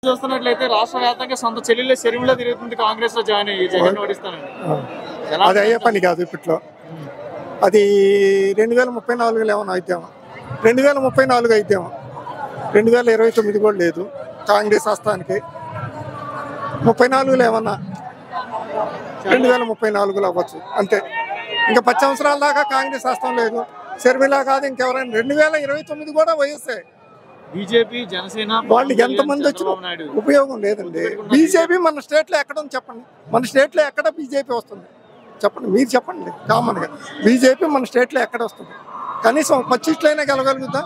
చూస్తున్నట్లయితే రాష్ట్ర వ్యాప్తంగా సొంత చెల్లెళ్ళ చెరువులో తిరుగుతుంది కాంగ్రెస్ లో జాయిన్ అయ్యి జగన్ ఓడిస్తానండి. అది అయ్యే పని కాదు ఇప్పట్లో. అది 2034 ఏమన్నా అయితేమో, 2034 అయితేమో, 2029 కూడా లేదు కాంగ్రెస్ హస్తానికి. 34లో ఏమన్నా 2034లో అవ్వచ్చు అంతే. ఇంకా 10 సంవత్సరాల దాకా కాంగ్రెస్ హస్తం లేదు. షర్మిలా కాదు ఇంకెవరైనా 2029 కూడా వయస్సే. బీజేపీ జనసేన వాళ్ళకి ఎంతమంది వచ్చిన ఉపయోగం లేదండి. బీజేపీ మన స్టేట్లో ఎక్కడ ఉంది చెప్పండి? మన స్టేట్లో ఎక్కడ బీజేపీ వస్తుంది చెప్పండి? మీరు చెప్పండి కామన్గా. బీజేపీ మన స్టేట్లో ఎక్కడ వస్తుంది? కనీసం 25 అయినా గెలగలుగుతా.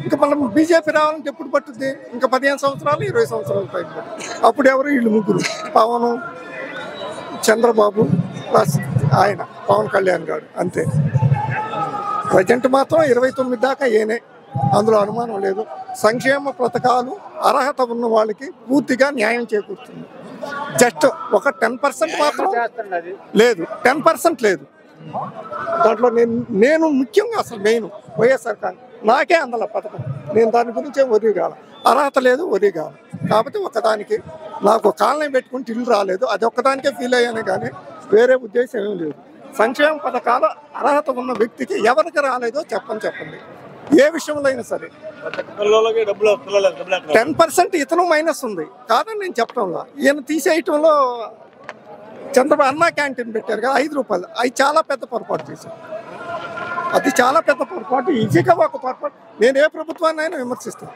ఇంకా మనం బీజేపీ రావాలంటే ఎప్పుడు పట్టుద్ది? ఇంకా 15 సంవత్సరాలు 20 సంవత్సరాలు పైన. అప్పుడు ఎవరు? వీళ్ళు ముగ్గురు, పవన్, చంద్రబాబు ప్లస్ ఆయన పవన్ కళ్యాణ్ గారు అంతే. ప్రజెంట్ మాత్రం 29 దాకా ఏనే, అందులో అనుమానం లేదు. సంక్షేమ పథకాలు అర్హత ఉన్న వాళ్ళకి పూర్తిగా న్యాయం చేకూరుతుంది. జస్ట్ ఒక 10% మాత్రం లేదు, 10% లేదు దాంట్లో. నేను ముఖ్యంగా అసలు మెయిన్ వైఎస్ఆర్ కాదు, నాకే అందల పథకం. నేను దాని గురించే వరి కాల, అర్హత లేదు వరి కాల. కాబట్టి ఒకదానికి నాకు కాలనీ పెట్టుకుంటే ఇల్లు రాలేదు, అది ఒక్కదానికే ఫీల్ అయ్యాను కానీ వేరే ఉద్దేశం ఏమీ లేదు. సంక్షేమ పథకాలు అర్హత ఉన్న వ్యక్తికి ఎవరికి రాలేదో చెప్పండి. ఏ విషయంలో అయినా సరే 10% ఇతను మైనస్ ఉంది కాదని నేను చెప్పడంలో. ఈయన తీసేయటంలో చంద్రబాబు అన్నా క్యాంటీన్ పెట్టారు కదా, 5 రూపాయలు, అవి చాలా పెద్ద పొరపాటు చేశారు. అది చాలా పెద్ద పొరపాటు, ఈజీగా ఒక పొరపాటు. నేను ఏ ప్రభుత్వాన్ని అయినా విమర్శిస్తాను.